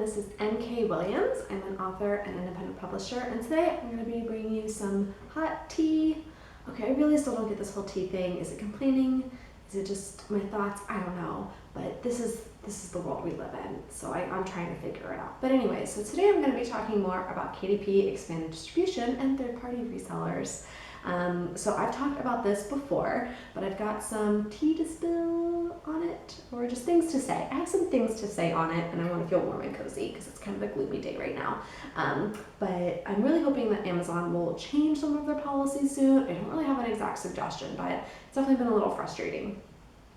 this is MK Williams. I'm an author and independent publisher, and today I'm going to be bringing you some hot tea. Okay, I really still don't get this whole tea thing. Is it complaining? Is it just my thoughts? I don't know, but this is the world we live in, so I'm trying to figure it out. But anyway, so today I'm going to be talking more about KDP, expanded distribution, and third-party resellers. So I've talked about this before, but I've got some tea to spill on it, or just things to say. I have some things to say on it, and I want to feel warm and cozy because it's kind of a gloomy day right now. But I'm really hoping that Amazon will change some of their policies soon. I don't really have an exact suggestion, but it's definitely been a little frustrating.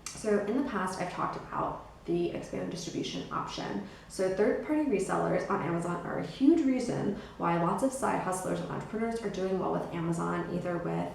So in the past, I've talked about the expanded distribution option. So third-party resellers on Amazon are a huge reason why lots of side hustlers and entrepreneurs are doing well with Amazon, either with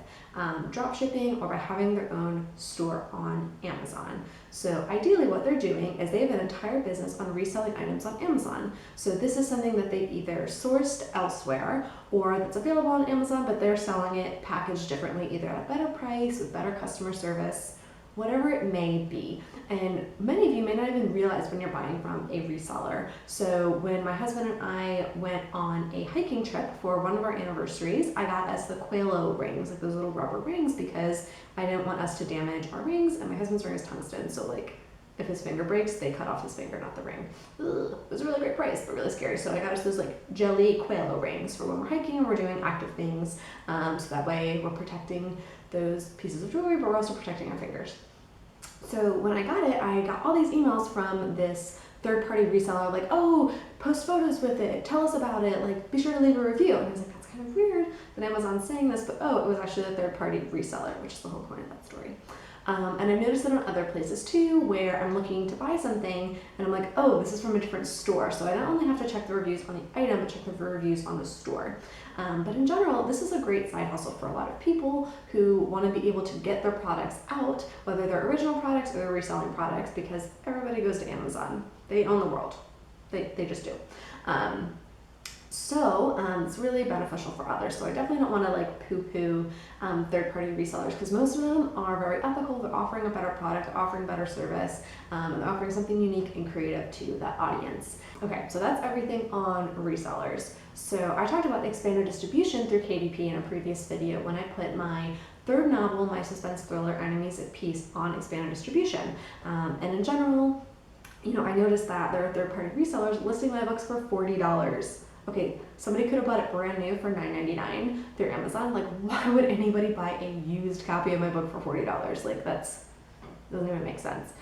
drop shipping or by having their own store on Amazon. So ideally what they're doing is they have an entire business on reselling items on Amazon. So this is something that they've either sourced elsewhere or that's available on Amazon, but they're selling it packaged differently, either at a better price, with better customer service, whatever it may be. And many of you may not even realize when you're buying from a reseller. So when my husband and I went on a hiking trip for one of our anniversaries, I got us the Quelo rings, like those little rubber rings, because I didn't want us to damage our rings, and my husband's ring is tungsten, so like if his finger breaks, they cut off his finger, not the ring. Ugh, it was a really great price, but really scary. So I got us those like jelly Quelo rings for when we're hiking and we're doing active things. So that way we're protecting those pieces of jewelry, but we're also protecting our fingers. So when I got it, I got all these emails from this third-party reseller, like, oh, post photos with it, tell us about it, like, be sure to leave a review. And I was like, that's kind of weird that Amazon's saying this, but oh, it was actually the third-party reseller, which is the whole point of that story. And I've noticed it on other places too, where I'm looking to buy something and I'm like, oh, this is from a different store. So I not only have to check the reviews on the item, but check the reviews on the store. But in general, this is a great side hustle for a lot of people who want to be able to get their products out, whether they're original products or they're reselling products, because everybody goes to Amazon. They own the world. They just do. So it's really beneficial for others. So I definitely don't want to like poo-poo third-party resellers, because most of them are very ethical. They're offering a better product, they're offering better service, and they're offering something unique and creative to that audience. Okay, so that's everything on resellers. So I talked about expanded distribution through KDP in a previous video when I put my third novel, my suspense thriller Enemies at Peace, on expanded distribution. And in general, you know, I noticed that there are third-party resellers listing my books for $40. Okay, somebody could have bought it brand new for $9.99 through Amazon. Like, why would anybody buy a used copy of my book for $40? Like, doesn't even make sense.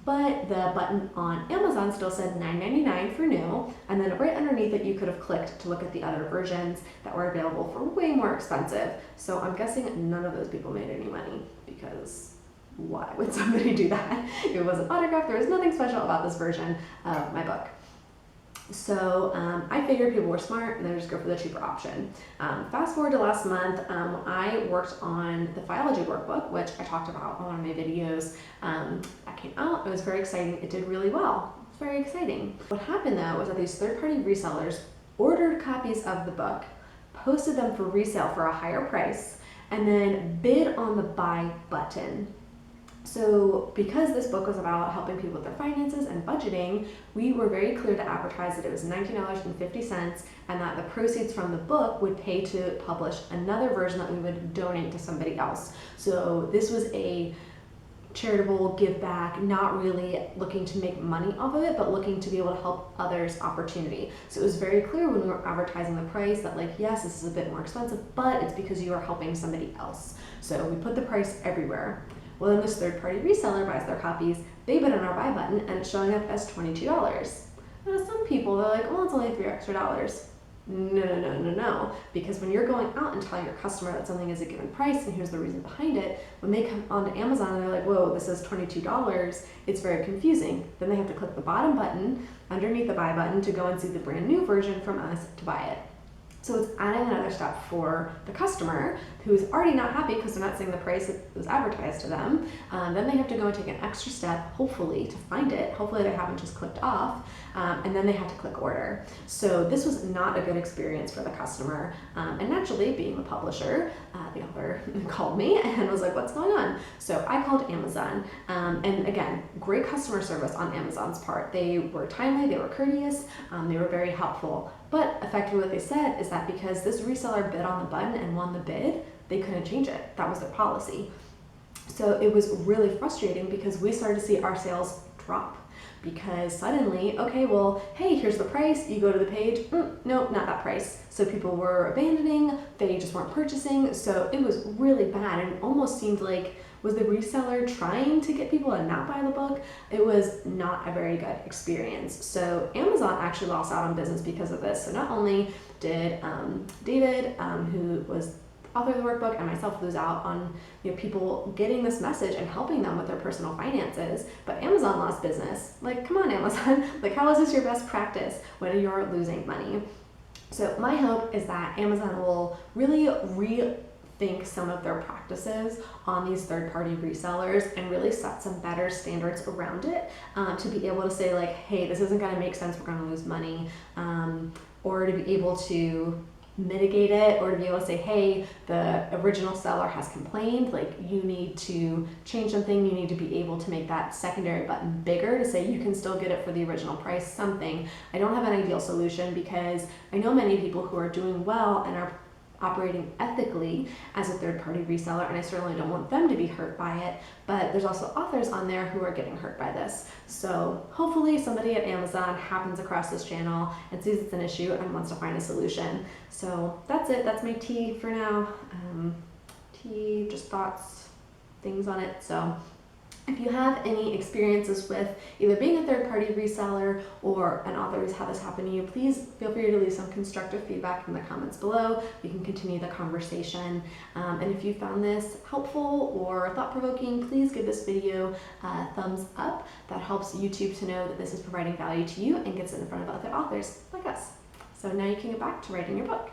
But the button on Amazon still said $9.99 for new, and then right underneath it you could have clicked to look at the other versions that were available for way more expensive. So I'm guessing none of those people made any money, because why would somebody do that? It wasn't autographed, there was nothing special about this version of my book. So I figured people were smart and then just go for the cheaper option. Fast forward to last month, I worked on the Fiology workbook, which I talked about on one of my videos. That came out. It was very exciting. It did really well. It was very exciting. What happened though was that these third-party resellers ordered copies of the book, posted them for resale for a higher price, and then bid on the buy button. So because this book was about helping people with their finances and budgeting, we were very clear to advertise that it was $19.50 and that the proceeds from the book would pay to publish another version that we would donate to somebody else. So this was a charitable give back, not really looking to make money off of it, but looking to be able to help others opportunity. So it was very clear when we were advertising the price that, like, yes, this is a bit more expensive, but it's because you are helping somebody else. So we put the price everywhere. Well, then this third-party reseller buys their copies, they bid on our buy button, and it's showing up as $22. Now, to some people, they're like, well, it's only $3 extra. No. Because when you're going out and telling your customer that something is a given price and here's the reason behind it, when they come onto Amazon and they're like, whoa, this is $22, it's very confusing. Then they have to click the bottom button underneath the buy button to go and see the brand new version from us to buy it. So it's adding another step for the customer who's already not happy because they're not seeing the price that was advertised to them. Then they have to go and take an extra step, hopefully, to find it. Hopefully they haven't just clicked off, and then they have to click order. So this was not a good experience for the customer. And naturally, being the publisher, the author called me and was like, what's going on? So I called Amazon, and again, great customer service on Amazon's part. They were timely, they were courteous, they were very helpful. But effectively what they said is that because this reseller bid on the button and won the bid, they couldn't change it. That was their policy. So it was really frustrating because we started to see our sales drop. Because suddenly, okay, well, hey, here's the price, you go to the page, no, not that price. So people were abandoning, they just weren't purchasing, so it was really bad, and it almost seemed like, was the reseller trying to get people to not buy the book? It was not a very good experience. So Amazon actually lost out on business because of this. So not only did David, who was author of the workbook, and myself lose out on people getting this message and helping them with their personal finances, but Amazon lost business. Like, come on, Amazon. Like, how is this your best practice when you're losing money? So my hope is that Amazon will really rethink some of their practices on these third-party resellers and really set some better standards around it, to be able to say like, hey, this isn't going to make sense, we're going to lose money, or to be able to mitigate it, or to be able to say, hey, the original seller has complained, like you need to change something, you need to be able to make that secondary button bigger to say you can still get it for the original price, something. I don't have an ideal solution because I know many people who are doing well and are operating ethically as a third-party reseller, and I certainly don't want them to be hurt by it, but there's also authors on there who are getting hurt by this. So hopefully somebody at Amazon happens across this channel and sees it's an issue and wants to find a solution. So that's it, that's my tea for now. Tea, just thoughts, things on it. So if you have any experiences with either being a third-party reseller or an author who's had this happen to you, please feel free to leave some constructive feedback in the comments below. We can continue the conversation. And if you found this helpful or thought-provoking, please give this video a thumbs up. That helps YouTube to know that this is providing value to you and gets it in front of other authors like us. So now you can get back to writing your book.